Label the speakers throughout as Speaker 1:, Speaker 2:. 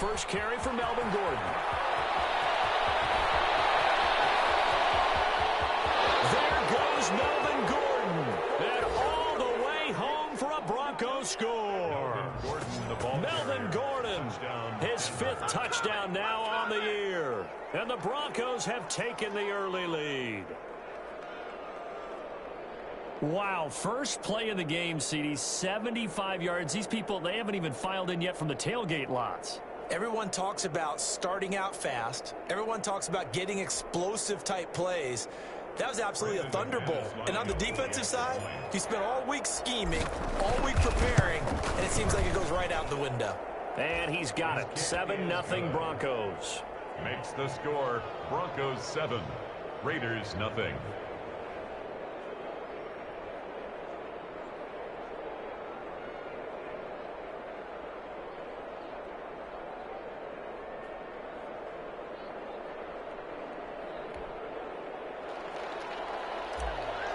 Speaker 1: first carry for Melvin Gordon. There goes Melvin Gordon. And all the way home for a Broncos score. Melvin Gordon, his 5th touchdown now on the year. And the Broncos have taken the early lead. Wow, first play of the game, CD, 75 yards. These people, they haven't even filed in yet from the tailgate lots.
Speaker 2: Everyone talks about starting out fast. Everyone talks about getting explosive-type plays. That was absolutely a thunderbolt. And on the defensive side, he spent all week scheming, all week preparing, and it seems like it goes right out the window.
Speaker 1: And he's got it. 7-0 Broncos.
Speaker 3: Makes the score Broncos 7, Raiders nothing.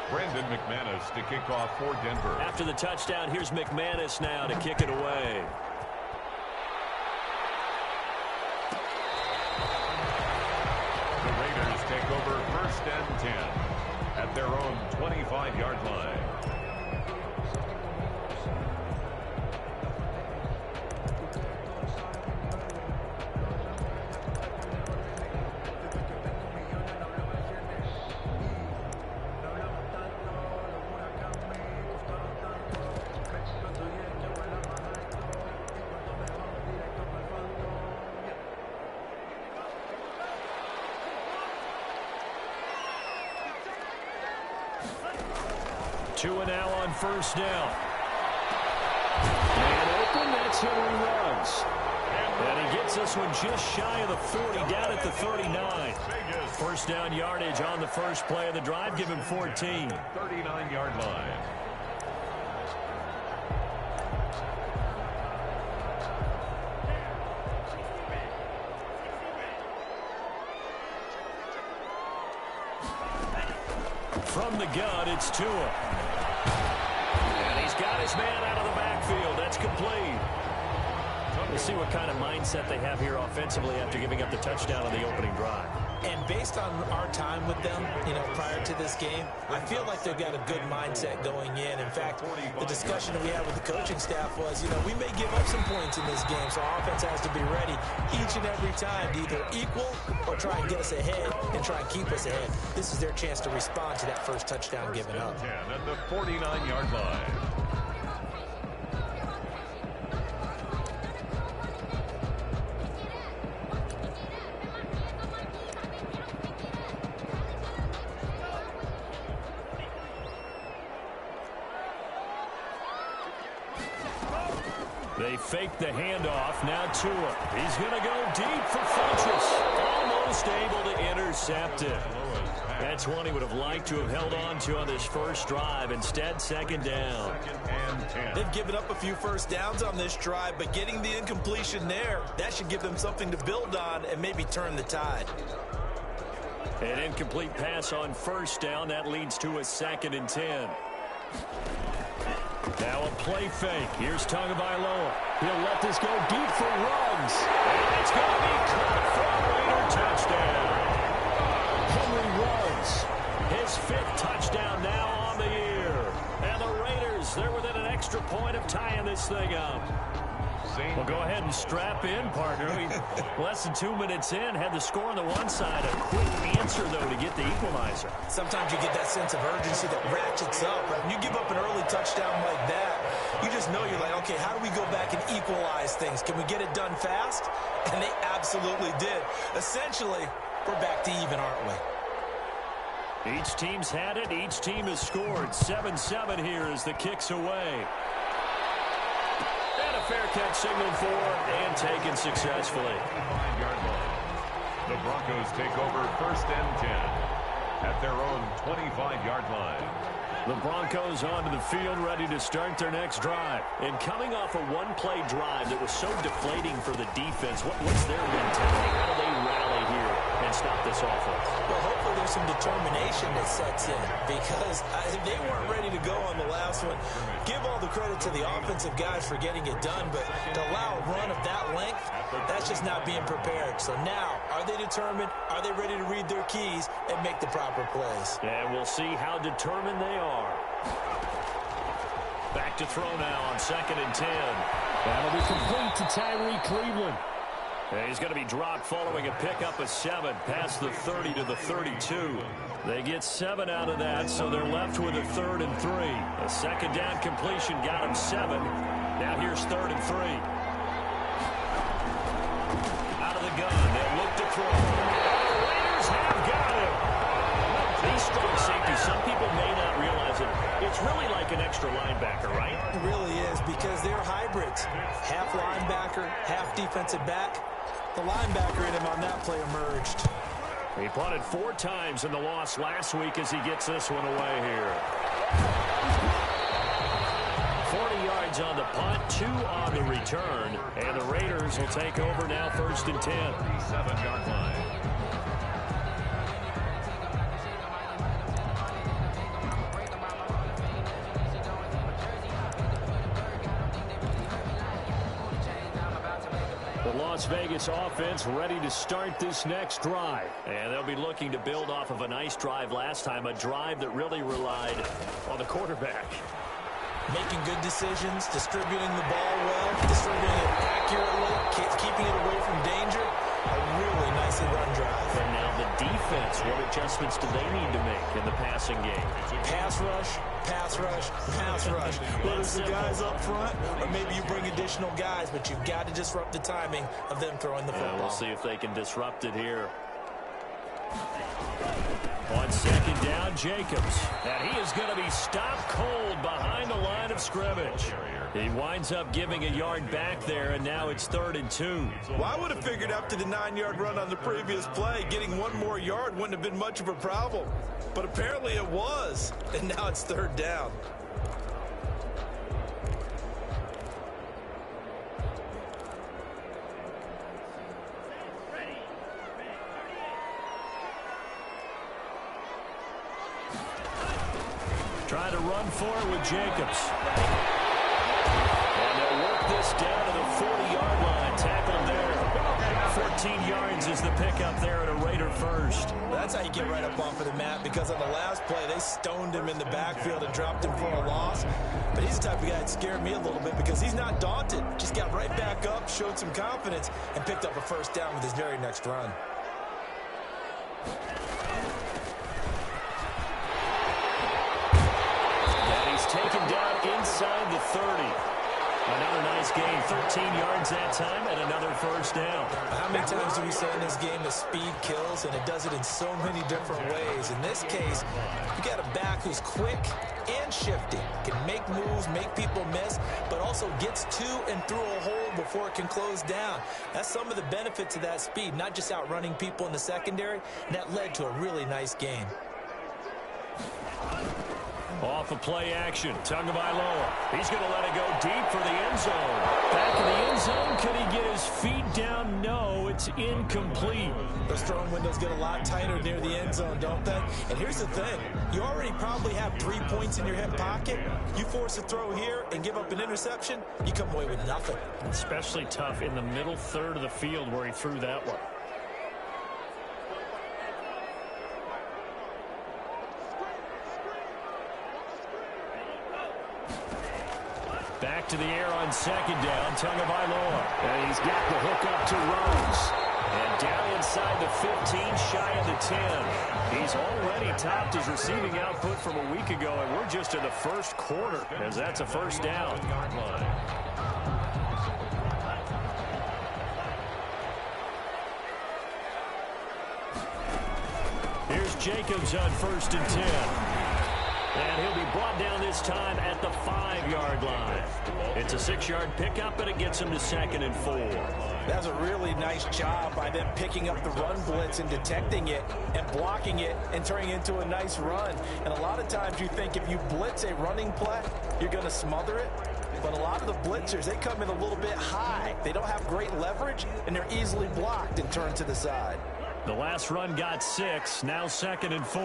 Speaker 3: Brandon McManus to kick off for Denver.
Speaker 1: After the touchdown, here's McManus now to kick it away.
Speaker 3: The Raiders take over 1st and 10 at their own 25-yard line.
Speaker 1: Two and now on 1st down. And open, that's Henry Ruggs. And he gets this one just shy of the 40, down at the 39. 1st down yardage on the first play of the drive, give him 14.
Speaker 3: 39-yard line.
Speaker 1: From the gun, it's Tua. And he's got his man out of the backfield. That's complete. We'll see what kind of mindset they have here offensively after giving up the touchdown on the opening drive.
Speaker 2: And based on our time with them, prior to this game, I feel like they've got a good mindset going in. In fact, the discussion that we had with the coaching staff was, we may give up some points in this game, so our offense has to be ready each and every time to either equal or try and get us ahead and try and keep us ahead. This is their chance to respond to that first touchdown given up.
Speaker 3: At the 49-yard line.
Speaker 1: They fake the handoff. Now Tua. He's going to go deep for Funchess. Almost able to intercept it. That's one he would have liked to have held on to on this first drive. Instead, 2nd down.
Speaker 2: They've given up a few first downs on this drive, but getting the incompletion there, that should give them something to build on and maybe turn the tide.
Speaker 1: An incomplete pass on 1st down. That leads to a 2nd and 10. Now a play fake. Here's Tagovailoa. He'll let this go deep for Ruggs. And it's going to be caught for a Raider touchdown. Henry Ruggs, his 5th touchdown now on the year. And the Raiders, they're within an extra point of tying this thing up. Well, go ahead and strap in, partner. Less than 2 minutes in, had the score on the one side. A quick answer, though, to get the equalizer.
Speaker 2: Sometimes you get that sense of urgency that ratchets up. Right? When you give up an early touchdown like that, you just know you're like, okay, how do we go back and equalize things? Can we get it done fast? And they absolutely did. Essentially, we're back to even, aren't we?
Speaker 1: Each team's had it. Each team has scored. 7-7 here as the kick's away. Fair catch signaled for and taken successfully.
Speaker 3: The Broncos take over 1st and 10 at their own 25-yard line.
Speaker 1: The Broncos onto the field ready to start their next drive. And coming off a one-play drive that was so deflating for the defense, what's their mentality? How do they rally here and stop this offense?
Speaker 2: Well, hopefully there's some determination that sets in because they weren't ready to go on the last one. Give all the credit to the offensive guys for getting it done, but to allow a run of that length, that's just not being prepared. So now, are they determined? Are they ready to read their keys and make the proper plays?
Speaker 1: And we'll see how determined they are. Back to throw now on 2nd and 10.
Speaker 4: That'll be complete to Tyree Cleveland.
Speaker 1: And he's going to be dropped following a pickup of 7 past the 30 to the 32. They get 7 out of that, so they're left with a 3rd and 3. A 2nd down completion got him 7. Now here's 3rd and 3. Out of the gun, they'll look to throw. And the Raiders have got him. These strong safeties, some people may not realize it. It's really like an extra linebacker, right?
Speaker 2: It really is because they're hybrids. Half linebacker, half defensive back. The linebacker in him on that play emerged.
Speaker 1: He punted 4 times in the loss last week as he gets this one away here. 40 yards on the punt, 2 on the return. And the Raiders will take over now 1st and 10.
Speaker 3: 7-yard line.
Speaker 1: Las Vegas offense ready to start this next drive. And they'll be looking to build off of a nice drive last time, a drive that really relied on the quarterback.
Speaker 2: Making good decisions, distributing the ball well, distributing it accurately, keeping it away from danger. A really nicely run drive.
Speaker 1: And now the defense, what adjustments do they need to make in the passing game?
Speaker 2: Pass rush, pass rush, pass rush. Whether it's the guys up front or maybe you bring additional guys, but you've got to disrupt the timing of them throwing the football.
Speaker 1: We'll see if they can disrupt it here. On 2nd down, Jacobs. And he is going to be stopped cold behind the line of scrimmage. He winds up giving a yard back there, and now it's 3rd and 2.
Speaker 2: Well, I would have figured after the 9-yard run on the previous play, getting 1 more yard wouldn't have been much of a problem. But apparently it was, and now it's 3rd down.
Speaker 1: Trying to run for it with Jacobs. And they'll work this down to the 40-yard line. Tackled there. 14 yards is the pickup there at a Raider first.
Speaker 2: That's how you get right up off of the mat, because on the last play, they stoned him in the backfield and dropped him for a loss. But he's the type of guy that scared me a little bit because he's not daunted. Just got right back up, showed some confidence, and picked up a 1st down with his very next run.
Speaker 1: Taken down inside the 30. Another nice gain, 13 yards that time, and another 1st down.
Speaker 2: How many times do we say in this game that speed kills, and it does it in so many different ways? In this case, you got a back who's quick and shifty, can make moves, make people miss, but also gets to and through a hole before it can close down. That's some of the benefits of that speed, not just outrunning people in the secondary, and that led to a really nice game.
Speaker 1: Off of play action, Tagovailoa. He's going to let it go deep for the end zone. Back in the end zone, can he get his feet down? No, it's incomplete.
Speaker 2: Those throwing windows get a lot tighter near the end zone, don't they? And here's the thing. You already probably have 3 points in your hip pocket. You force a throw here and give up an interception, you come away with nothing.
Speaker 1: Especially tough in the middle 3rd of the field where he threw that one. Back to the air on 2nd down, Tagovailoa. And he's got the hook up to Rose. And down inside the 15, shy of the 10. He's already topped his receiving output from a week ago, and we're just in the 1st quarter, as that's a 1st down. Here's Jacobs on 1st and 10. And he'll be brought down this time at the 5-yard line. It's a 6-yard pickup, but it gets him to 2nd and 4.
Speaker 2: That's a really nice job by them picking up the run blitz and detecting it and blocking it and turning it into a nice run. And a lot of times you think if you blitz a running play, you're going to smother it. But a lot of the blitzers, they come in a little bit high. They don't have great leverage, and they're easily blocked and turned to the side.
Speaker 1: The last run got 6. Now 2nd and 4.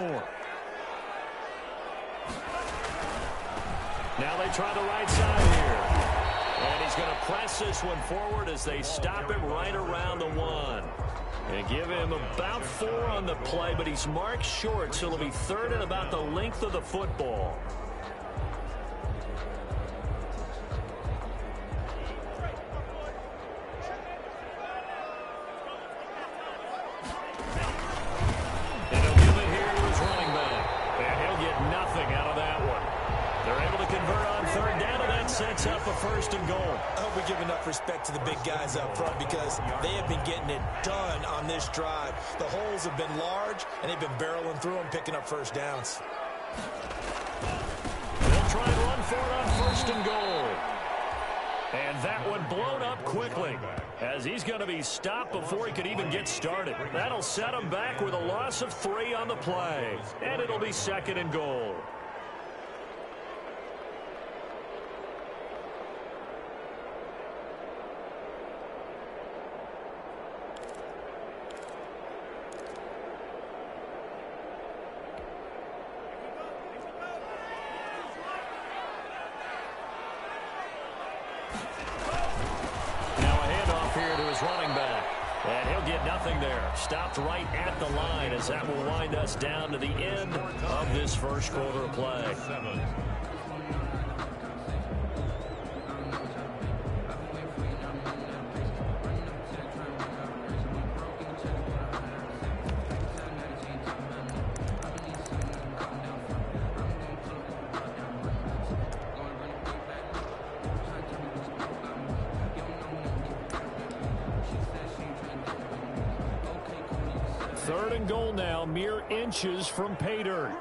Speaker 1: Now they try the right side here. And he's going to press this one forward as they stop him right around the 1. And give him about 4 on the play, but he's marked short, so it'll be 3rd and about the length of the football. And he'll give it here to his running back. And he'll get nothing out of that one. They're able to convert on 3rd down, and that sets up a 1st and goal.
Speaker 2: I hope we give enough respect to the big guys up front because they have been getting it done on this drive. The holes have been large, and they've been barreling through them, picking up 1st downs.
Speaker 1: They'll try and run for it on 1st and goal. And that one blown up quickly as he's going to be stopped before he could even get started. That'll set him back with a loss of 3 on the play. And it'll be 2nd and goal. Running back. And he'll get nothing there. Stopped right at the line as that will wind us down to the end of this 1st quarter of play.
Speaker 3: 7.
Speaker 1: 3rd and goal now, mere inches from pay dirt.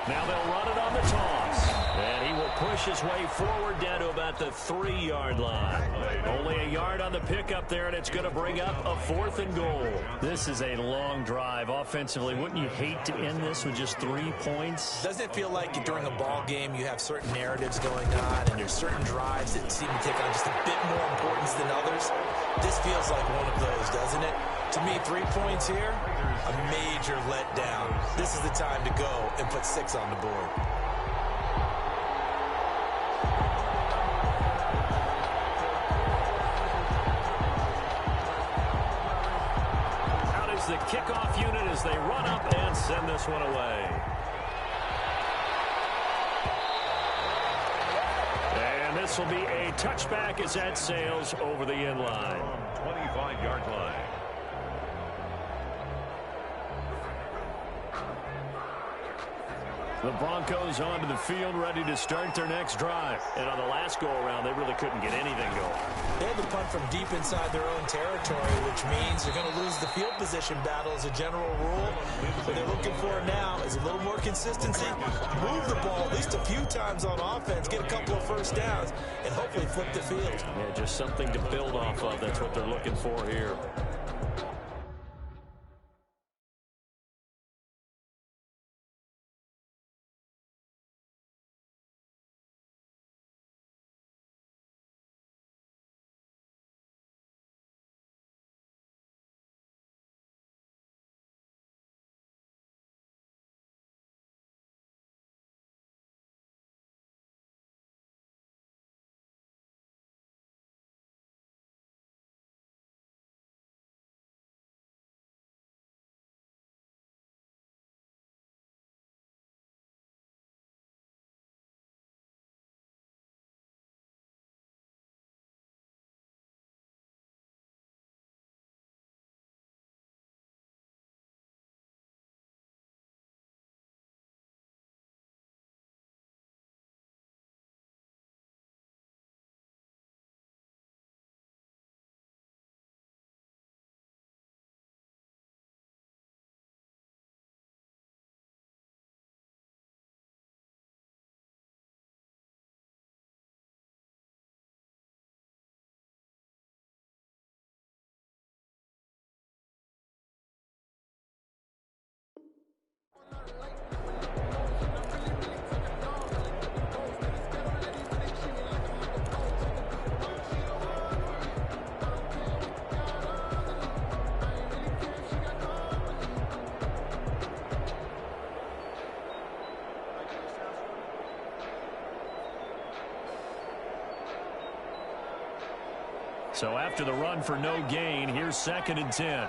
Speaker 1: Now they'll run it on the toss. And he will push his way forward down to about the 3-yard line. Only a yard on the pickup there, and it's going to bring up a 4th and goal. This is a long drive offensively. Wouldn't you hate to end this with just 3 points?
Speaker 2: Doesn't it feel like during a ball game you have certain narratives going on and there's certain drives that seem to take on just a bit more importance than others? This feels like one of those, doesn't it? To me, 3 points here, a major letdown. This is the time to go and put 6 on the board.
Speaker 1: Out is the kickoff unit as they run up and send this one away. And this will be a touchback as that sails over the end line.
Speaker 3: 25-yard line.
Speaker 1: The Broncos onto the field, ready to start their next drive. And on the last go-around, they really couldn't get anything going.
Speaker 2: They had to punt from deep inside their own territory, which means they're going to lose the field position battle as a general rule. What they're looking for now is a little more consistency, move the ball at least a few times on offense, get a couple of 1st downs, and hopefully flip the field.
Speaker 1: Yeah, just something to build off of. That's what they're looking for here. So after the run for no gain, here's 2nd and 10.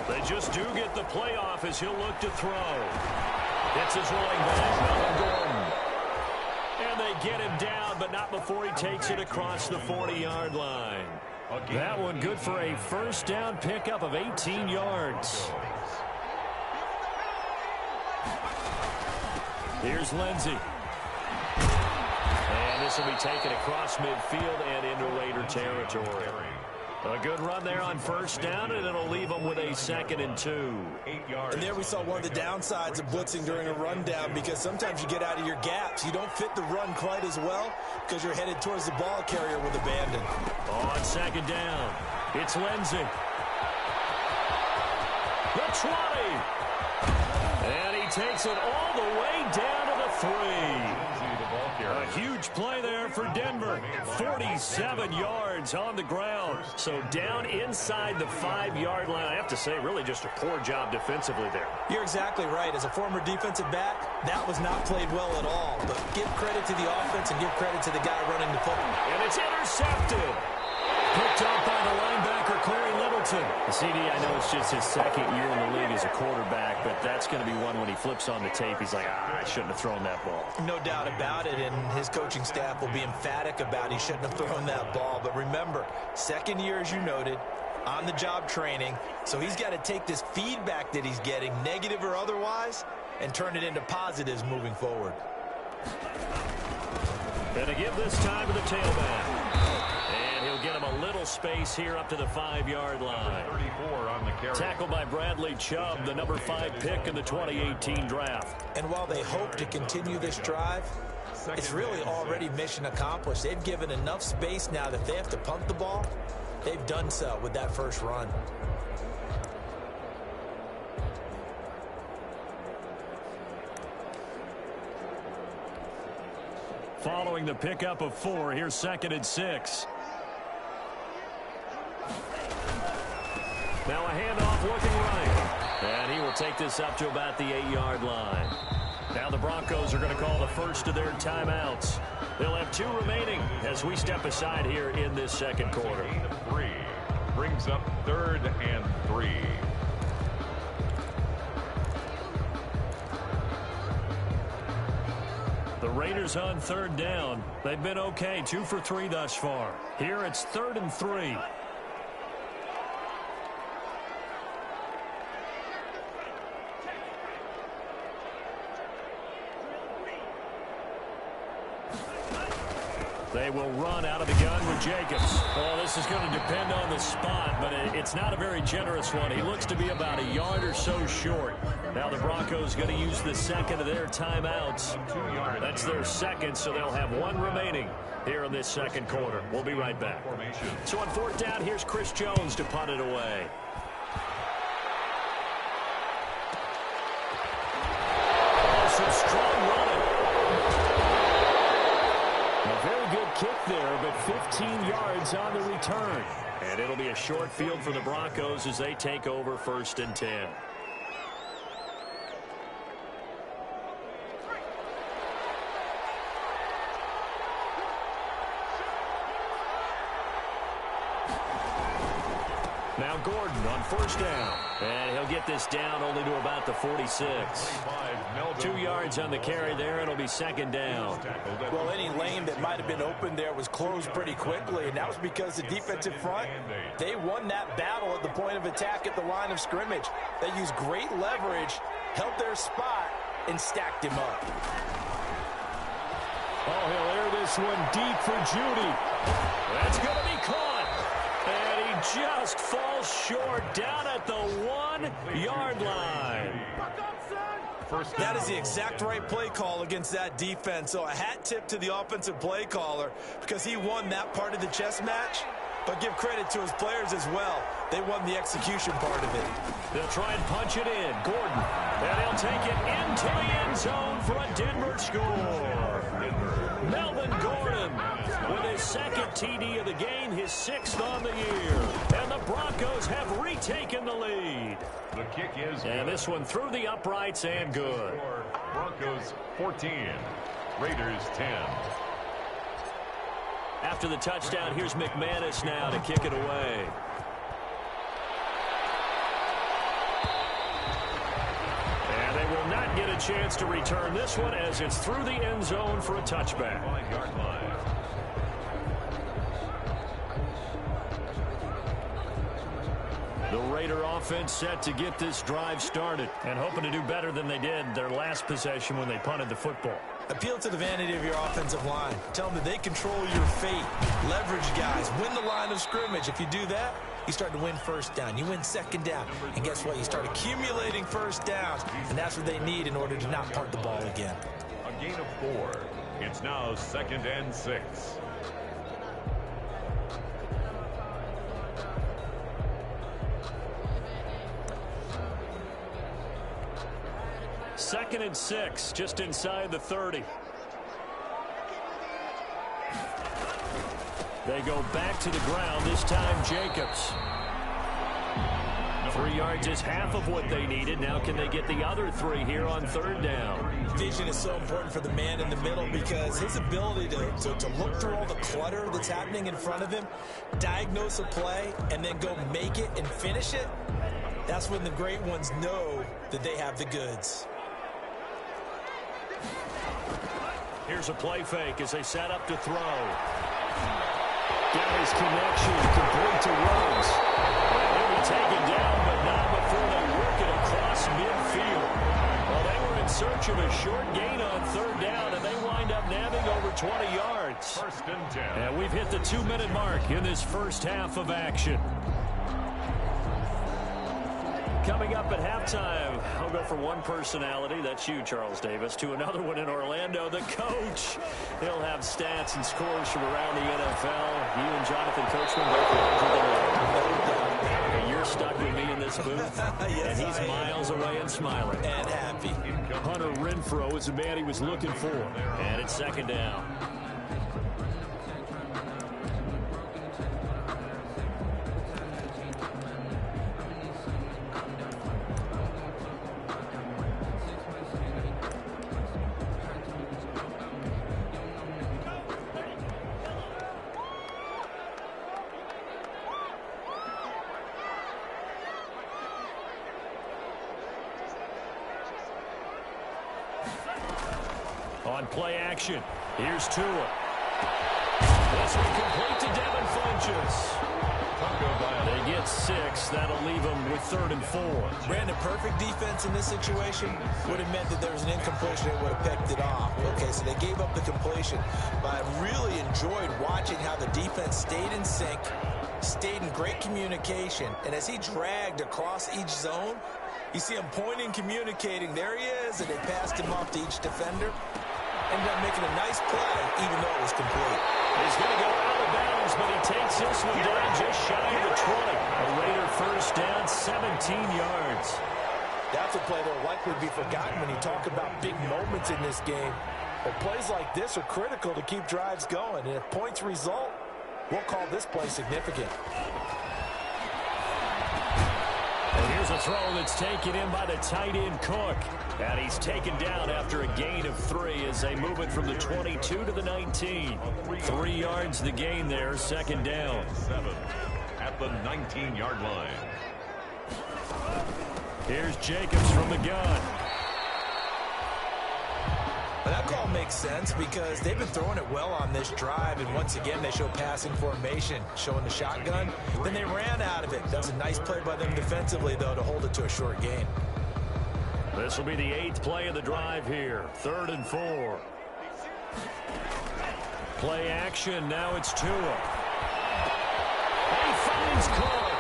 Speaker 1: They just do get the playoff as he'll look to throw. It's his running back, Melvin Gordon. And they get him down, but not before he takes it across the 40-yard line. That one good for a first down pickup of 18 yards. Here's Lindsey. And this will be taken across midfield and into Raider territory. A good run there on first down, and it'll leave them with a 2nd and 2.
Speaker 2: And there we saw one of the downsides of blitzing during a rundown, because sometimes you get out of your gaps. You don't fit the run quite as well because you're headed towards the ball carrier with abandon.
Speaker 1: On 2nd down, it's Lindsey. The 20. And he takes it all the way down to the 3. A huge play there for Denver. 47 yards on the ground. So down inside the 5-yard line. I have to say, really just a poor job defensively there.
Speaker 2: You're exactly right. As a former defensive back, that was not played well at all. But give credit to the offense and give credit to the guy running the football.
Speaker 1: And it's intercepted. Picked up by the linebacker, Corey Littleton. The CD, I know it's just his 2nd year in the league as a quarterback, but that's going to be one when he flips on the tape. He's like, I shouldn't have thrown that ball.
Speaker 2: No doubt about it, and his coaching staff will be emphatic about he shouldn't have thrown that ball. But remember, 2nd year, as you noted, on-the-job training. So he's got to take this feedback that he's getting, negative or otherwise, and turn it into positives moving forward.
Speaker 1: And to give this time to the tailback. He'll get him a little space here up to the 5-yard line.
Speaker 3: 34 on the carry.
Speaker 1: Tackled by Bradley Chubb, the number 5 pick in the 2018 draft.
Speaker 2: And while they hope to continue this drive, it's really already mission accomplished. They've given enough space now that they have to punt the ball. They've done so with that first run.
Speaker 1: Following the pickup of 4, here's 2nd and 6. Now a handoff looking right. And he will take this up to about the 8-yard line. Now the Broncos are going to call the first of their timeouts. They'll have 2 remaining as we step aside here in this 2nd quarter.
Speaker 3: 3 brings up 3rd and 3.
Speaker 1: The Raiders on 3rd down. They've been okay, 2 for 3 thus far. Here it's 3rd and 3. They will run out of the gun with Jacobs. Well, this is going to depend on the spot, but it's not a very generous one. He looks to be about a yard or so short. Now the Broncos going to use the 2nd of their timeouts. That's their 2nd, so they'll have 1 remaining here in this 2nd quarter. We'll be right back. So on 4th down, here's Chris Jones to punt it away. Oh, some strong running. A very good kick there, but 15 yards on the return. And it'll be a short field for the Broncos as they take over 1st and 10. Now Gordon on 1st down. And he'll get this down only to about the 46. 2 yards on the carry there. It'll be 2nd down.
Speaker 2: Well, any lane that might have been open there was closed pretty quickly, and that was because the defensive front, they won that battle at the point of attack at the line of scrimmage. They used great leverage, held their spot, and stacked him up.
Speaker 1: Oh, he'll air this one deep for Judy. That's going to be caught. And he just falls short down at the 1-yard line.
Speaker 2: That is the exact right play call against that defense. So a hat tip to the offensive play caller because he won that part of the chess match. But give credit to his players as well. They won the execution part of it.
Speaker 1: They'll try and punch it in. Gordon. And he'll take it into the end zone for a Denver score. Melvin Gordon with his second TD of the game, his 6th on the year. And the Broncos have retaken the lead.
Speaker 3: The kick is good.
Speaker 1: And this one through the uprights and good.
Speaker 3: Broncos 14, Raiders 10.
Speaker 1: After the touchdown, here's McManus now to kick it away. And they will not get a chance to return this one as it's through the end zone for a touchback.
Speaker 3: 5-yard line.
Speaker 1: The Raider offense set to get this drive started and hoping to do better than they did their last possession when they punted the football.
Speaker 2: Appeal to the vanity of your offensive line. Tell them that they control your fate. Leverage guys. Win the line of scrimmage. If you do that, you start to win first down. You win second down. And guess what? You start accumulating first downs. And that's what they need in order to not punt the ball again.
Speaker 3: A gain of 4. It's now 2nd and 6.
Speaker 1: Second and 6, just inside the 30. They go back to the ground, this time Jacobs. 3 yards is half of what they needed. Now can they get the other 3 here on 3rd down?
Speaker 2: Vision is so important for the man in the middle because his ability to look through all the clutter that's happening in front of him, diagnose a play, and then go make it and finish it, that's when the great ones know that they have the goods.
Speaker 1: Here's a play fake as they set up to throw. Got his connection, complete to Ruggs. He'll be taken down, but not before they work it across midfield. Well, they were in search of a short gain on 3rd down, and they wind up nabbing over 20 yards.
Speaker 3: 1st and 10.
Speaker 1: And we've hit the 2-minute mark in this first half of action. Coming up at halftime, I'll go from one personality, that's you, Charles Davis, to another one in Orlando, the coach. He'll have stats and scores from around the NFL. You and Jonathan Coachman both larger than life. And you're stuck with me in this booth,
Speaker 2: Yes,
Speaker 1: and he's miles away and smiling.
Speaker 2: And happy.
Speaker 1: Hunter Renfrow is the man he was looking for. And it's 2nd down. On play action, here's Tua. This one complete to Devin Funchess. They get 6. That'll leave them with 3rd and 4.
Speaker 2: Brandon, perfect defense in this situation would have meant that there was an incompletion that would have picked it off. Okay, so they gave up the completion. But I really enjoyed watching how the defense stayed in sync, stayed in great communication, and as he dragged across each zone, you see him pointing, communicating. There he is, and they passed him off to each defender. Ended up making a nice play, even though it was complete.
Speaker 1: He's going to go out of bounds, but he takes this one down just shy of the 20. A Raider first down, 17 yards.
Speaker 2: That's a play that will likely be forgotten when you talk about big moments in this game. But plays like this are critical to keep drives going. And if points result, we'll call this play significant.
Speaker 1: And here's a throw that's taken in by the tight end Cook. And he's taken down after a gain of 3 as they move it from the 22 to the 19. 3 yards the gain there, 2nd down.
Speaker 3: 7 at the 19-yard line.
Speaker 1: Here's Jacobs from the gun.
Speaker 2: Well, that call makes sense because they've been throwing it well on this drive, and once again they show passing formation, showing the shotgun. Then they ran out of it. That was a nice play by them defensively, though, to hold it to a short gain.
Speaker 1: This will be the 8th play of the drive here. 3rd and 4. Play action. Now it's Tua. He finds Cook.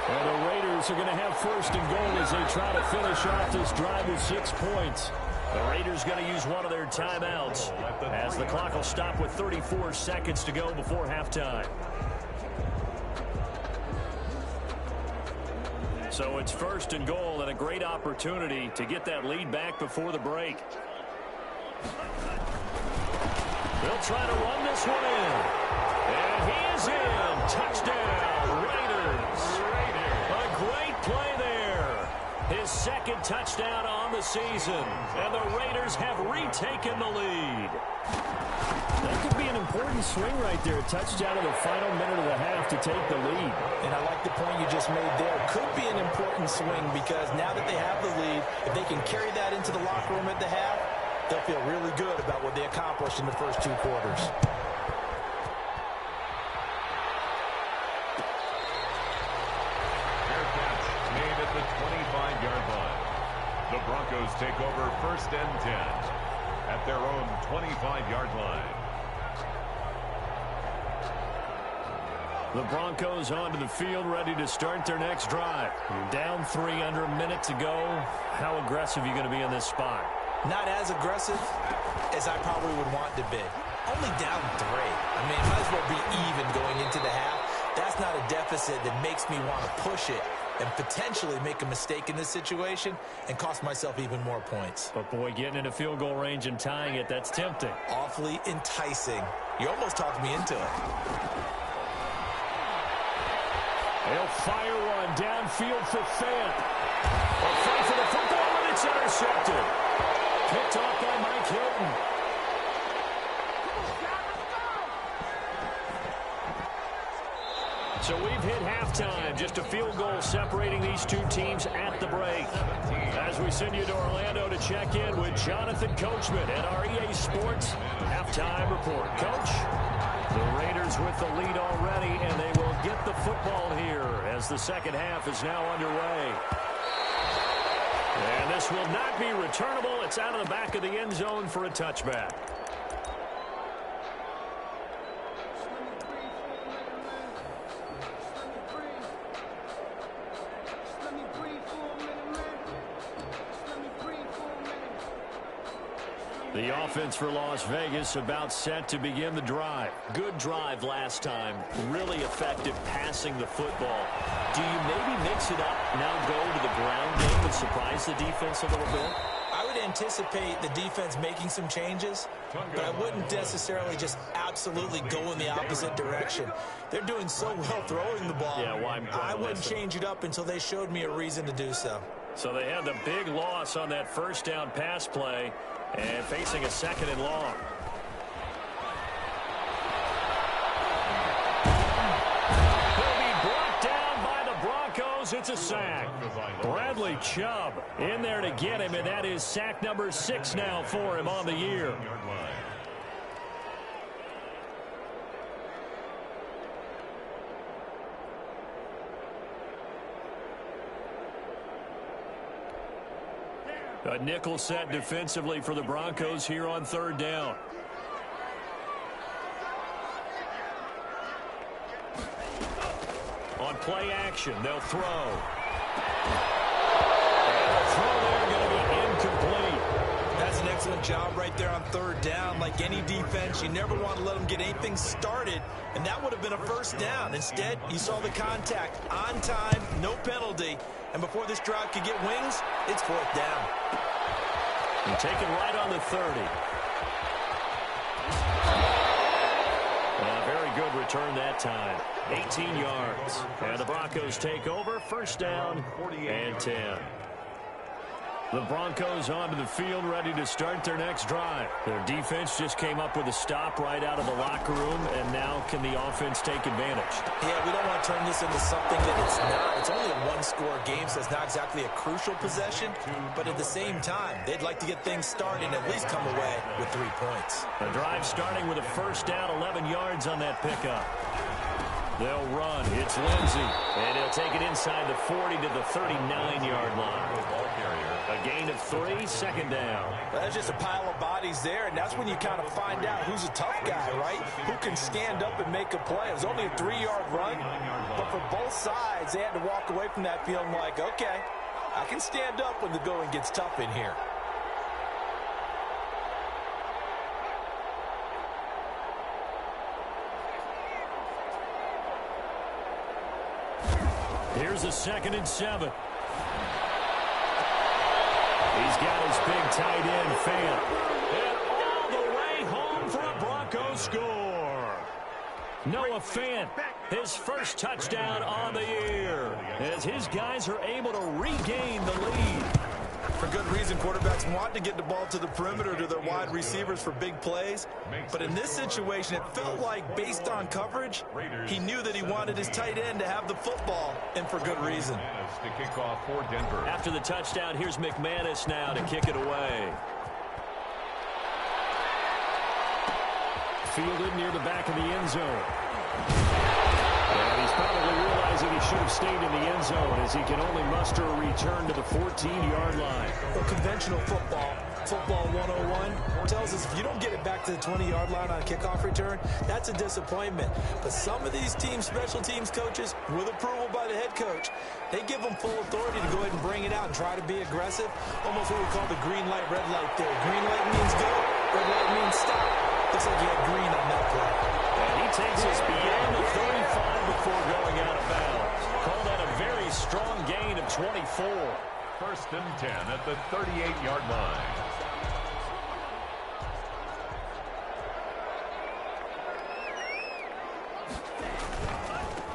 Speaker 1: And the Raiders are going to have 1st and goal as they try to finish off this drive with 6 points. The Raiders going to use one of their timeouts as the clock will stop with 34 seconds to go before halftime. So it's 1st and goal and a great opportunity to get that lead back before the break. They'll try to run this one in. And he is in. Touchdown, Raiders. A great play there. His second touchdown on the season. And the Raiders have retaken the lead.
Speaker 4: That could be an important swing right there. A touchdown in the final minute of the half to take the lead.
Speaker 2: And I like the point you just made there. Could be an important swing because now that they have the lead, if they can carry that into the locker room at the half, they'll feel really good about what they accomplished in the first 2 quarters.
Speaker 3: Fair catch made at the 25-yard line. The Broncos take over 1st and 10 at their own 25-yard line.
Speaker 1: The Broncos onto the field, ready to start their next drive. You're down 3 under a minute to go. How aggressive are you going to be in this spot?
Speaker 2: Not as aggressive as I probably would want to be. Only down 3. I mean, it might as well be even going into the half. That's not a deficit that makes me want to push it and potentially make a mistake in this situation and cost myself even more points.
Speaker 1: But, boy, getting into field goal range and tying it, that's tempting.
Speaker 2: Awfully enticing. You almost talked me into it.
Speaker 1: They'll fire one downfield for Fant. A fight for the football, and it's intercepted. Picked off by Mike Hilton. So we've hit halftime. Just a field goal separating these two teams at the break. As we send you to Orlando to check in with Jonathan Coachman at our EA Sports Halftime Report. Coach, the Raiders with the lead already, and they will get the football here as the second half is now underway. And this will not be returnable. It's out of the back of the end zone for a touchback. The offense for Las Vegas about set to begin the drive.
Speaker 5: Good drive last time. Really effective passing the football. Do you maybe mix it up, now go to the ground game and surprise the defense a little bit?
Speaker 2: I would anticipate the defense making some changes, but I wouldn't necessarily just absolutely go in the opposite direction. They're doing so well throwing the ball.
Speaker 5: Yeah, why
Speaker 2: I wouldn't change it up until they showed me a reason to do so.
Speaker 1: So they had the big loss on that first down pass play and facing a 2nd and long. He'll be brought down by the Broncos. It's a sack. Bradley Chubb in there to get him, and that is sack number 6 now for him on the year. A nickel set defensively for the Broncos here on 3rd down. On play action, they'll throw. And the throw there going to be incomplete.
Speaker 2: That's an excellent job right there on 3rd down. Like any defense, you never want to let them get anything started, and that would have been a 1st down. Instead, you saw the contact on time, no penalty, and before this drive could get wings, it's 4th down.
Speaker 1: And taken right on the 30. Very good return that time. 18 yards. And the Broncos take over. 1st down and 10. The Broncos onto the field, ready to start their next drive. Their defense just came up with a stop right out of the locker room, and now can the offense take advantage?
Speaker 2: Yeah, we don't want to turn this into something that it's not. It's only a 1-score game, so it's not exactly a crucial possession. But at the same time, they'd like to get things started and at least come away with 3 points.
Speaker 1: The drive starting with a 1st down, 11 yards on that pickup. They'll run. It's Lindsey. And he'll take it inside the 40 to the 39-yard line. A gain of 3, 2nd down.
Speaker 2: Well, there's just a pile of bodies there, and that's when you kind of find out who's a tough guy, right? Who can stand up and make a play. It was only a 3-yard run, but for both sides, they had to walk away from that feeling like, okay, I can stand up when the going gets tough in here.
Speaker 1: Here's a 2nd and 7. He's got his big tight end, Fant. And
Speaker 5: score. Noah Fant, his first touchdown on the year, as his guys are able to regain the lead.
Speaker 2: For good reason, quarterbacks want to get the ball to the perimeter to their wide receivers for big plays. But in this situation, it felt like, based on coverage, he knew that he wanted his tight end to have the football, and for good reason.
Speaker 3: To kick off for Denver.
Speaker 5: After the touchdown, here's McManus now to kick it away.
Speaker 4: Fielded near the back of the end zone. And he's probably realizing he should have stayed in the end zone as he can only muster a return to the 14-yard line.
Speaker 2: Well, conventional football 101, tells us if you don't get it back to the 20-yard line on a kickoff return, that's a disappointment. But some of these teams, special teams coaches, with approval by the head coach, they give them full authority to go ahead and bring it out and try to be aggressive. Almost what we call the green light, red light theory. Green light means go, red light means stop. Looks like he had green on that play.
Speaker 5: And he takes us beyond the 35 before going out of bounds. Call that a very strong gain of 24.
Speaker 3: First and 10 at the 38-yard line.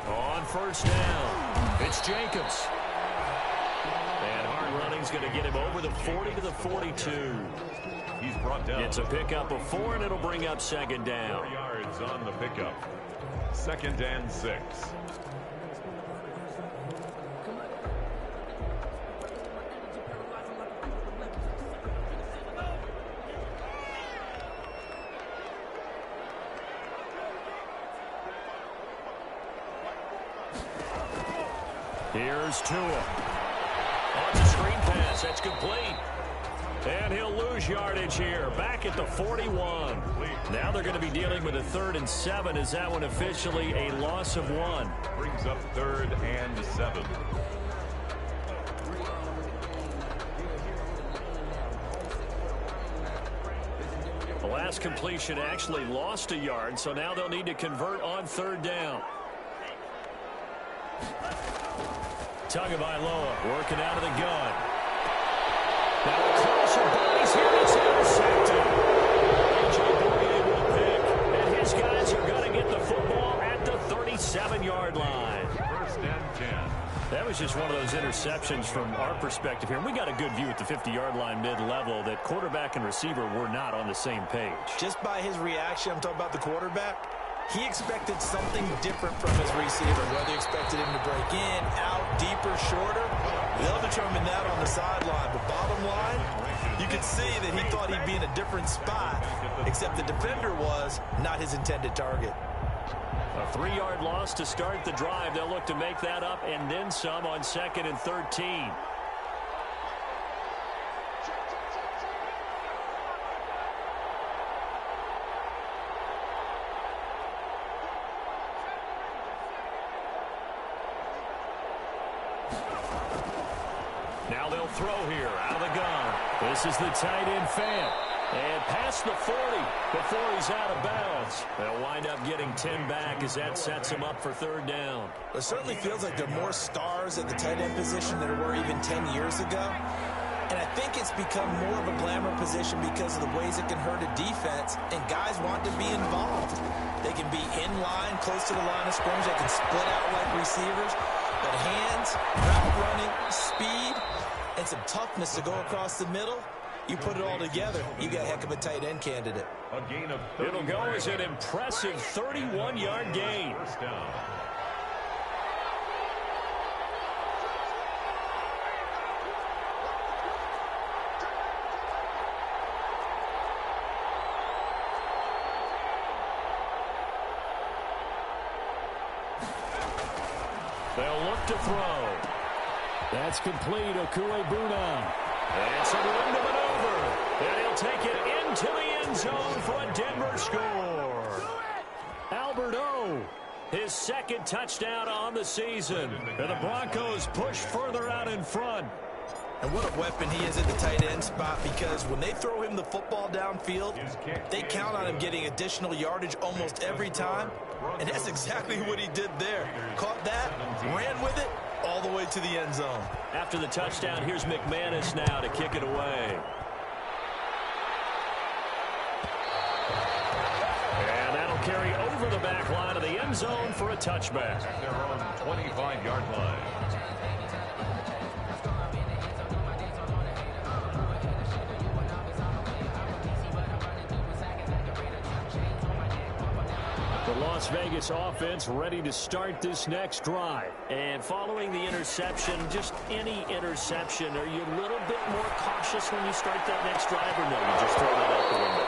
Speaker 5: On first down, it's Jacobs. And hard running's going to get him over the 40 to the 42.
Speaker 3: He's brought down.
Speaker 5: It's a pickup of 4, and it'll bring up second down.
Speaker 3: 4 yards on the pickup. Second and 6.
Speaker 5: Here's Tua. On the screen pass, that's complete. And he'll lose yardage here, back at the 41. Now they're going to be dealing with a 3rd and 7. Is that one officially a loss of 1?
Speaker 3: Brings up 3rd and 7.
Speaker 5: The last completion actually lost a yard, so now they'll need to convert on 3rd down. Tagovailoa working out of the gun. Now across your bodies here, it's intercepted. A.J. Bouye will pick, and his guys are going to get the football at the 37-yard line.
Speaker 3: First and 10.
Speaker 5: That was just one of those interceptions from our perspective here. And we got a good view at the 50-yard line mid-level that quarterback and receiver were not on the same page.
Speaker 2: Just by his reaction, I'm talking about the quarterback, he expected something different from his receiver, whether he expected him to break in, out, deeper, shorter. They'll determine that on the sideline. But bottom line, you could see that he thought he'd be in a different spot, except the defender was not his intended target.
Speaker 5: A 3-yard loss to start the drive. They'll look to make that up and then some on 2nd and 13. Now they'll throw here out of the gun. This is the tight end Fant. And past the 40 before he's out of bounds. They'll wind up getting 10 back as that sets him up for 3rd down.
Speaker 2: It certainly feels like there are more stars at the tight end position than there were even 10 years ago. And I think it's become more of a glamour position because of the ways it can hurt a defense, and guys want to be involved. They can be in line, close to the line of scrimmage. They can split out like receivers. But hands, route running, speed, and some toughness to go across the middle, you put it all together, you got a heck of a tight end candidate.
Speaker 3: A gain of
Speaker 5: It'll go as an impressive 31-yard gain.
Speaker 3: First down.
Speaker 5: They'll look to throw.
Speaker 4: That's complete. Okuegbuna.
Speaker 5: And some room to maneuver. And he'll take it into the end zone for a Denver score. Albert O, his 2nd touchdown on the season. And the Broncos push further out in front.
Speaker 2: And what a weapon he is at the tight end spot, because when they throw him the football downfield, they count on him getting additional yardage almost every time. And that's exactly what he did there. Caught that, ran with it, all the way to the end zone.
Speaker 5: After the touchdown, here's McManus now to kick it away. And over the back line of the end zone for a touchback.
Speaker 3: At their own 25-yard line.
Speaker 5: The Las Vegas offense ready to start this next drive. And following the interception, just any interception, are you a little bit more cautious when you start that next drive, or no, you just throw that out the window?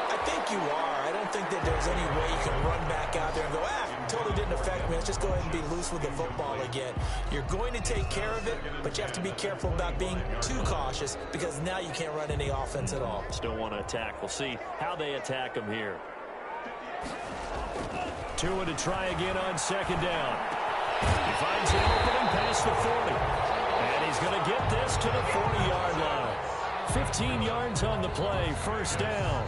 Speaker 2: I think you are. I don't think that there's any way you can run back out there and go, totally didn't affect me. Let's just go ahead and be loose with the football again. You're going to take care of it, but you have to be careful about being too cautious because now you can't run any offense at all.
Speaker 5: Still want to attack. We'll see how they attack them here. Tua to try again on second down. He finds an opening past the 40. And he's going to get this to the 40-yard line. 15 yards on the play, first down.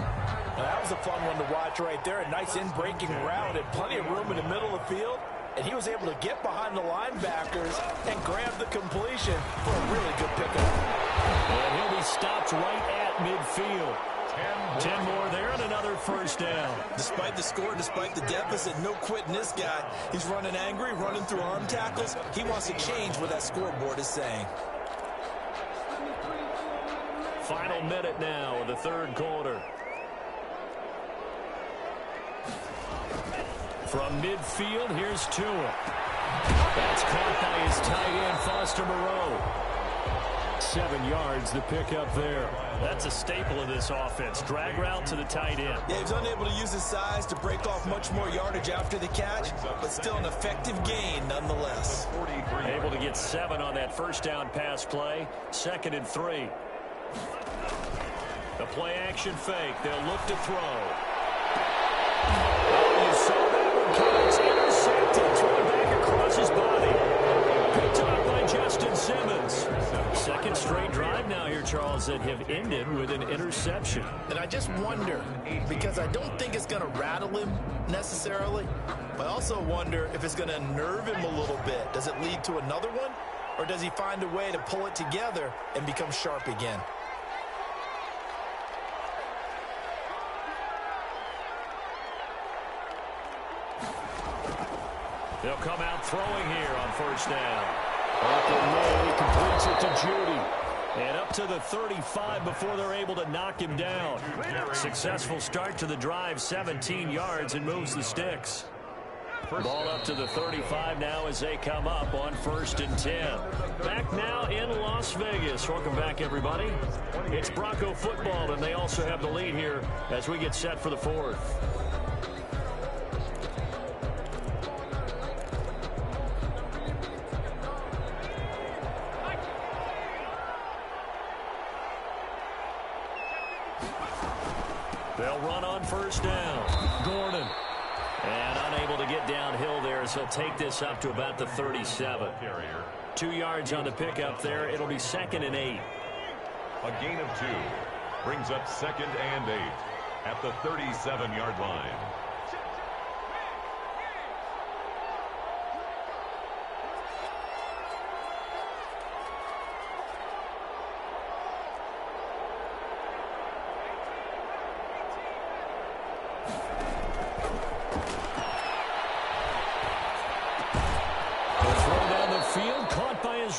Speaker 2: Now, that was a fun one to watch right there. A nice in-breaking route and plenty of room in the middle of the field. And he was able to get behind the linebackers and grab the completion for a really good pickup.
Speaker 5: And he'll be stopped right at midfield. 10 more there and another first down.
Speaker 2: Despite the score, despite the deficit, no quitting this guy. He's running angry, running through arm tackles. He wants to change what that scoreboard is saying.
Speaker 5: Final minute now of the third quarter. From midfield, here's Tua. That's caught by his tight end, Foster Moreau. 7 yards, the pickup there. That's a staple of this offense. Drag route to the tight end.
Speaker 2: Yeah, he was unable to use his size to break off much more yardage after the catch, but still an effective gain nonetheless.
Speaker 5: Able to get 7 on that first down pass play. 2nd and 3. The play action fake. They'll look to throw. Oh, you saw that one coming. It's intercepted. Thrown back across his body. Picked up by Justin Simmons. Second straight drive now here, Charles, that have ended with an interception.
Speaker 2: And I just wonder, because I don't think it's going to rattle him necessarily, but I also wonder if it's going to nerve him a little bit. Does it lead to another one, or does he find a way to pull it together and become sharp again?
Speaker 5: They'll come out throwing here on first down. Up and May completes it to Judy. And up to the 35 before they're able to knock him down. Successful start to the drive, 17 yards, and moves the sticks. Ball up to the 35 now as they come up on 1st and 10. Back now in Las Vegas. Welcome back, everybody. It's Bronco football, and they also have the lead here as we get set for the 4th. They'll run on first down. Gordon. And unable to get downhill there as he'll take this up to about the 37. 2 yards on the pickup there. It'll be 2nd and 8.
Speaker 3: A gain of 2 brings up 2nd and 8 at the 37-yard line.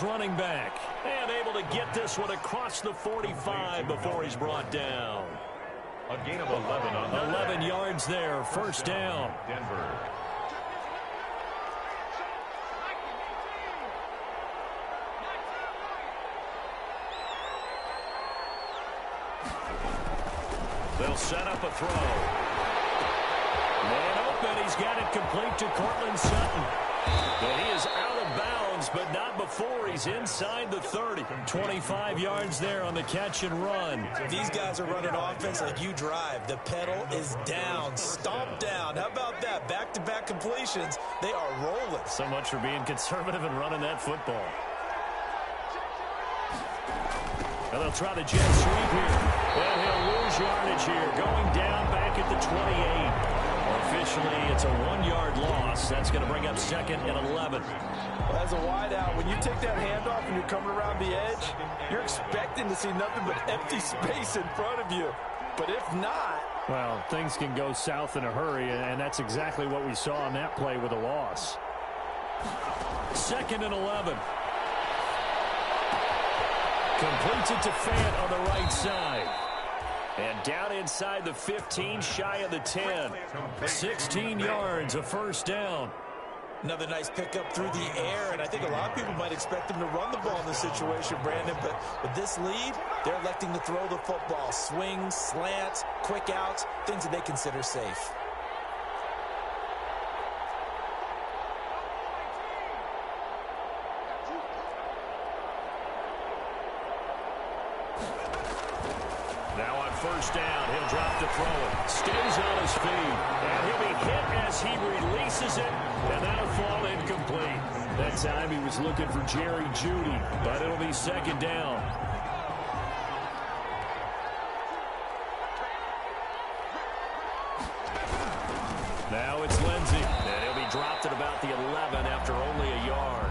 Speaker 5: Running back and able to get this one across the 45 before he's brought down.
Speaker 3: A gain of 11 on
Speaker 5: 11 yards there, first down.
Speaker 3: Denver.
Speaker 5: They'll set up a throw. Man open, he's got it complete to Cortland Sutton. And he is out of bounds, but not before he's inside the 30. 25 yards there on the catch and run.
Speaker 2: These guys are running offense like you drive. The pedal is down, stomped down. How about that? Back-to-back completions. They are rolling.
Speaker 5: So much for being conservative and running that football. And they'll try the jet sweep here. And he'll lose yardage here. Going down back at the 28. Officially, it's a 1-yard loss. That's going to bring up 2nd and 11.
Speaker 2: Well, as a wideout, when you take that handoff and you're coming around the edge, you're expecting to see nothing but empty space in front of you. But if not,
Speaker 4: Well, things can go south in a hurry, and that's exactly what we saw on that play with a loss.
Speaker 5: 2nd and 11. Completes it to Fant on the right side. And down inside the 15, shy of the 10. 16 yards, a first down.
Speaker 2: Another nice pickup through the air, and I think a lot of people might expect them to run the ball in this situation, Brandon, but with this lead, they're electing to throw the football. Swings, slants, quick outs, things that they consider safe.
Speaker 5: Now on first down, he'll drop to throw it. Stays on his feet, and he'll be hit as he releases it, and that'll fall incomplete.
Speaker 4: That time he was looking for Jerry Jeudy,
Speaker 5: but it'll be 2nd down. Now it's Lindsey, and he'll be dropped at about the 11 after only a yard.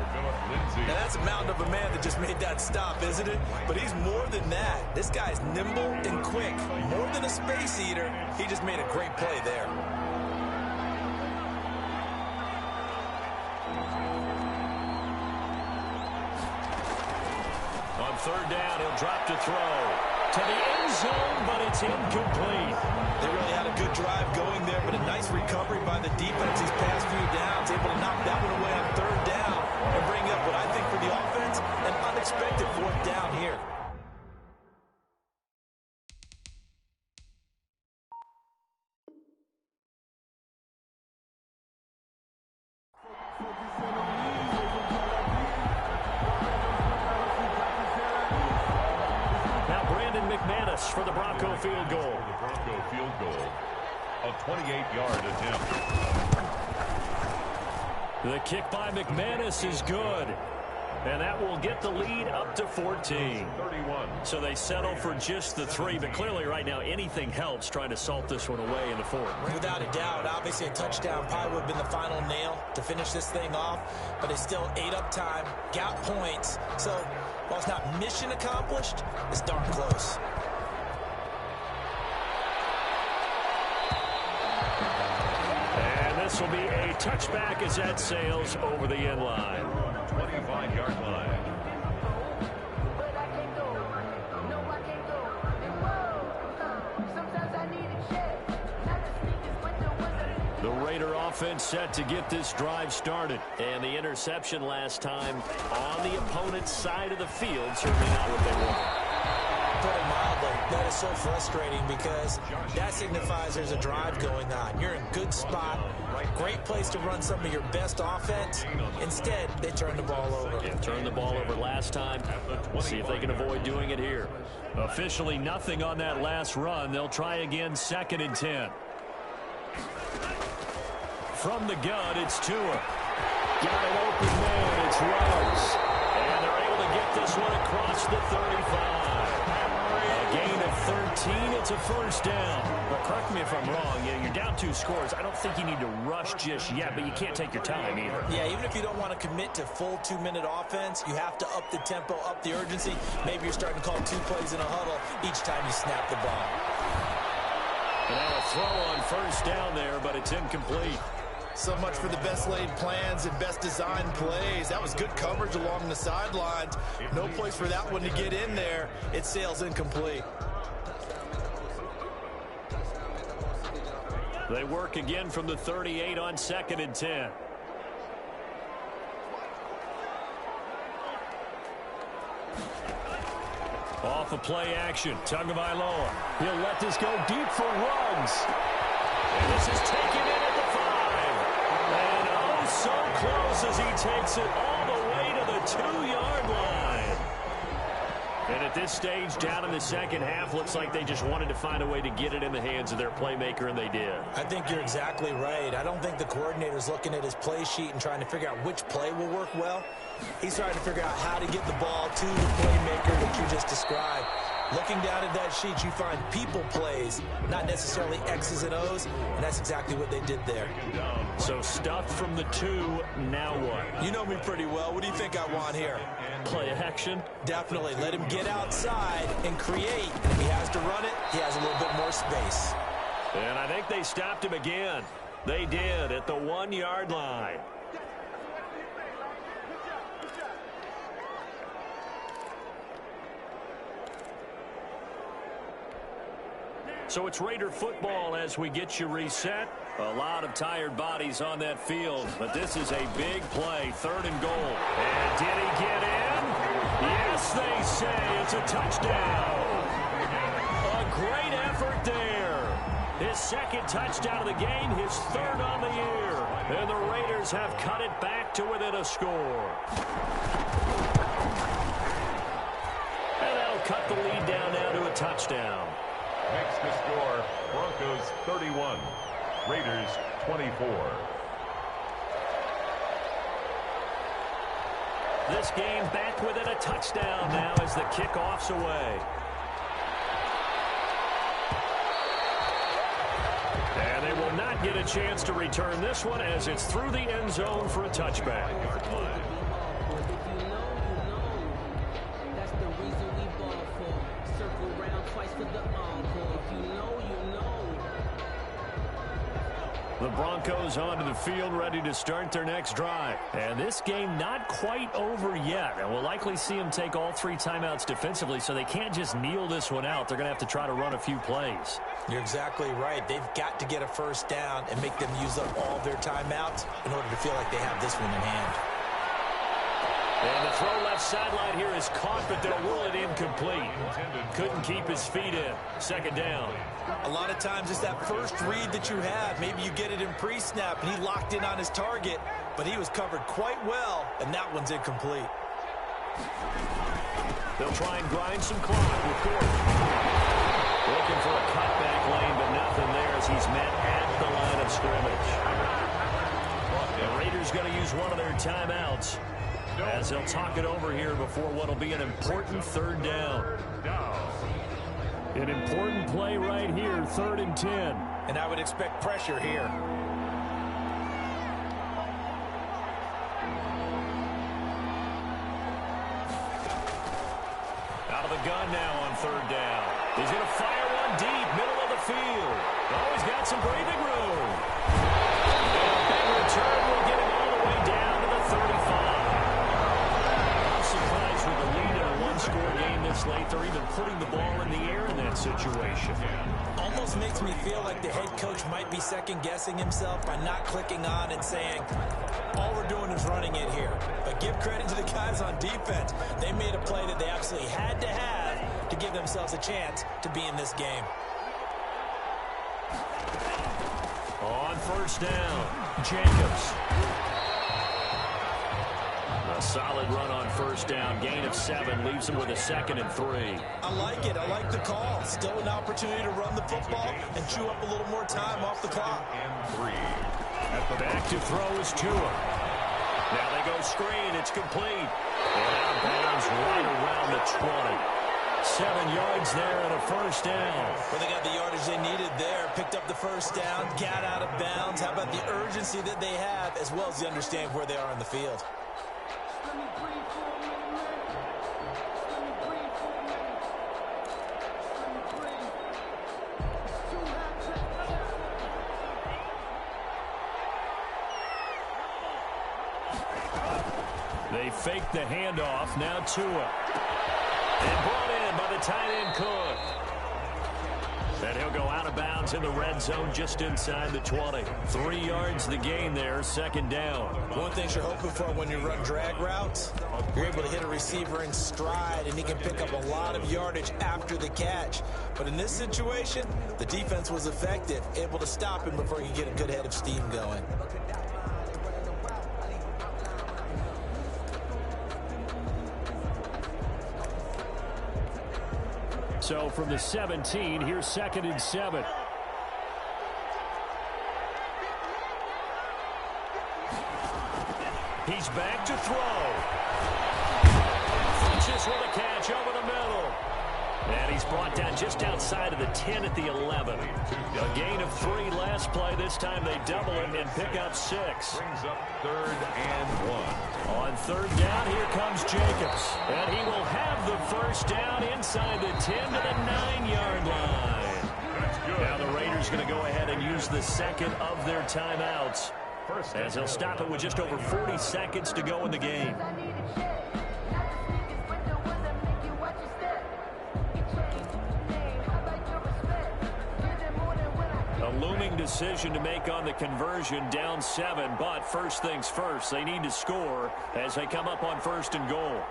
Speaker 2: Now that's a mountain of a man that just made that stop, isn't it? But he's more than that. This guy's nimble and quick. More than a space eater, he just made a great play there.
Speaker 5: On 3rd down, he'll drop to throw. To the end zone, but it's incomplete.
Speaker 2: They really had a good drive going there, but a nice recovery by the defense these past few downs. Able to knock that one away on 3rd down and bring up what I think for the offense, an unexpected 4th down here.
Speaker 5: For the Bronco field goal.
Speaker 3: The Bronco field goal, a 28-yard attempt.
Speaker 5: The kick by McManus is good. And that will get the lead up to 14.
Speaker 3: 31.
Speaker 5: So they settle for just the 3, but clearly right now anything helps trying to salt this one away in the 4th.
Speaker 2: Without a doubt, obviously a touchdown probably would have been the final nail to finish this thing off, but it's still ate up time, got points. So while it's not mission accomplished, it's darn close.
Speaker 5: This will be a touchback as that sails over the end line.
Speaker 3: 25-yard line.
Speaker 5: The Raider offense set to get this drive started. And the interception last time on the opponent's side of the field, certainly not what they want.
Speaker 2: Put it mildly, that is so frustrating because that signifies there's a drive going on. You're in a good spot, great place to run some of your best offense. Instead, they turn the ball over.
Speaker 5: Yeah, turned the ball over last time. See if they can avoid doing it here. Officially nothing on that last run. They'll try again, 2nd and 10. From the gun, it's Tua. Got an open man, it's Rose. And they're able to get this one across the 35. A gain of 13, it's a first down. But correct me if I'm wrong, you're down 2 scores. I don't think you need to rush just yet, but you can't take your time either.
Speaker 2: Yeah, even if you don't want to commit to full 2-minute offense, you have to up the tempo, up the urgency. Maybe you're starting to call 2 plays in a huddle each time you snap the ball.
Speaker 5: And now a throw on first down there, but it's incomplete.
Speaker 2: So much for the best laid plans and best designed plays. That was good coverage along the sidelines. No place for that one to get in there. It sails incomplete.
Speaker 5: They work again from the 38 on 2nd and 10. Off a play action. Tagovailoa. He'll let this go deep for Ruggs. And this is taken in at the 5. And oh, so close as he takes it all the way to the 2-yard line. And at this stage, down in the second half, looks like they just wanted to find a way to get it in the hands of their playmaker, and they did.
Speaker 2: I think you're exactly right. I don't think the coordinator's looking at his play sheet and trying to figure out which play will work well. He's trying to figure out how to get the ball to the playmaker that you just described. Looking down at that sheet, you find people plays, not necessarily X's and O's, and that's exactly what they did there.
Speaker 5: So stuff from the 2, now what?
Speaker 2: You know me pretty well. What do you think I want here?
Speaker 5: Play action?
Speaker 2: Definitely. Let him get outside and create. If he has to run it, he has a little bit more space.
Speaker 5: And I think they stopped him again. They did at the 1-yard line. So it's Raider football as we get you reset. A lot of tired bodies on that field, but this is a big play, 3rd and goal. And did he get in? Yes, they say it's a touchdown. A great effort there. His 2nd touchdown of the game, his 3rd on the year. And the Raiders have cut it back to within a score. And that'll cut the lead down now to a touchdown.
Speaker 3: Makes the score Broncos 31, Raiders 24.
Speaker 5: This game back within a touchdown now as the kickoff's away. And they will not get a chance to return this one as it's through the end zone for a touchback. The Broncos onto the field, ready to start their next drive. And this game not quite over yet. And we'll likely see them take all 3 timeouts defensively, so they can't just kneel this one out. They're going to have to try to run a few plays.
Speaker 2: You're exactly right. They've got to get a first down and make them use up all their timeouts in order to feel like they have this one in hand.
Speaker 5: And the throw left sideline here is caught, but they'll rule it incomplete. Couldn't keep his feet in. 2nd down.
Speaker 2: A lot of times it's that first read that you have. Maybe you get it in pre-snap, and he locked in on his target, but he was covered quite well, and that one's incomplete.
Speaker 5: They'll try and grind some clock with Gordon. Looking for a cutback lane, but nothing there as he's met at the line of scrimmage. The Raiders going to use one of their timeouts as they'll talk it over here before what will be an important 3rd down. An important play right here, 3rd and 10.
Speaker 2: And I would expect pressure here.
Speaker 5: Out of the gun now on 3rd down. He's going to fire one deep, middle of the field. Oh, he's got some breathing room. And a big return will get him all the way down to the 35. I'm surprised with the lead in a one-score game this late. They're even putting the ball in the air in that situation.
Speaker 2: Almost makes me feel like the head coach might be second-guessing himself by not clicking on and saying, all we're doing is running it here. But give credit to the guys on defense. They made a play that they absolutely had to have to give themselves a chance to be in this game.
Speaker 5: On 1st down, Jacobs. A solid run on 1st down. Gain of 7 leaves him with a 2nd and 3.
Speaker 2: I like it. I like the call. Still an opportunity to run the football and chew up a little more time off the clock.
Speaker 3: And 3.
Speaker 5: At the back to throw is Tua. Now they go screen. It's complete. And out of bounds right around the 20. 7 yards there and a 1st down.
Speaker 2: Well, they got the yardage they needed there. Picked up the 1st down. Got out of bounds. How about the urgency that they have as well as they understand where they are in the field?
Speaker 5: They fake the handoff. Now Tua. And brought in by the tight end Cook. And he'll go out of bounds in the red zone just inside the 20. 3 yards the gain there, 2nd down.
Speaker 2: One thing you're hoping for when you run drag routes, you're able to hit a receiver in stride, and he can pick up a lot of yardage after the catch. But in this situation, the defense was effective, able to stop him before he could get a good head of steam going.
Speaker 5: So from the 17, here's 2nd and 7. He's back to throw. Funches with a catch over the middle. And he's brought down just outside of the 10 at the 11. A gain of 3 last play. This time they double it and pick up 6.
Speaker 3: Brings up 3rd and 1.
Speaker 5: On 3rd down, here comes Jacobs. And he will have the 1st down inside the 10 to the 9-yard line.
Speaker 3: That's good.
Speaker 5: Now the Raiders Denver's going to go ahead and use the second of their timeouts, as they'll stop it with just over 40 seconds to go in the game. A looming decision to make on the conversion, down 7, but first things first, they need to score as they come up on 1st and goal.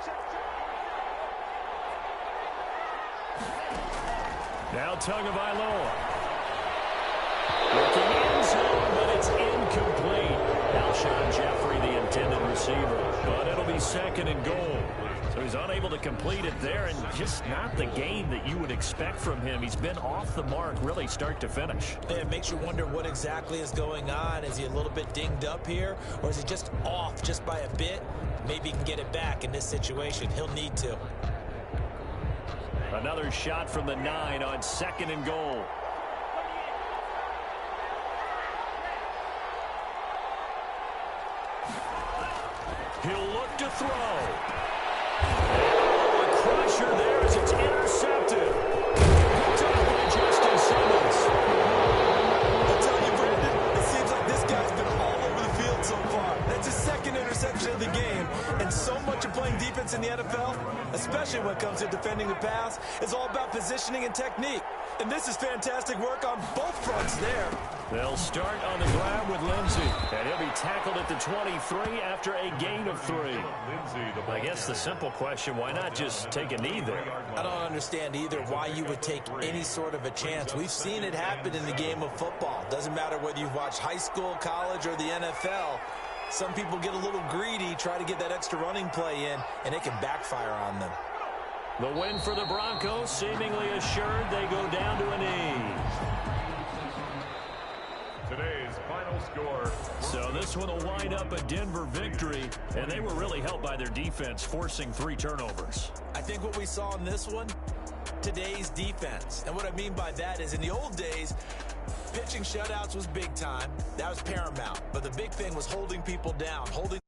Speaker 5: Now Tagovailoa. Looking in zone, but it's incomplete. Alshon Jeffrey, the intended receiver, but it'll be 2nd and goal. So he's unable to complete it there, and just not the game that you would expect from him. He's been off the mark, really start to finish.
Speaker 2: It makes you wonder what exactly is going on. Is he a little bit dinged up here, or is he just off just by a bit? Maybe he can get it back in this situation. He'll need to.
Speaker 5: Another shot from the 9 on 2nd and goal. He'll look to throw. Oh, a crusher there as it's intercepted. Picked up by Justin Simmons.
Speaker 6: I'll tell you, Brandon, it seems like this guy's been all over the field so far. That's his 2nd interception of the game. And so much of playing defense in the NFL, especially when it comes to defending the pass, is all about positioning and technique. And this is fantastic work on both fronts there.
Speaker 5: They'll start on the ground with Lindsey, and he'll be tackled at the 23 after a gain of 3. I guess the simple question, why not just take a knee there?
Speaker 2: I don't understand either why you would take any sort of a chance. We've seen it happen in the game of football. Doesn't matter whether you've watched high school, college, or the NFL. Some people get a little greedy, try to get that extra running play in, and it can backfire on them.
Speaker 5: The win for the Broncos, seemingly assured. They go down to a knee.
Speaker 3: Today's final score.
Speaker 5: So this one will wind up a Denver victory, and they were really helped by their defense, forcing 3 turnovers.
Speaker 2: I think what we saw in this one, today's defense. And what I mean by that is in the old days, pitching shutouts was big time. That was paramount. But the big thing was holding people down, holding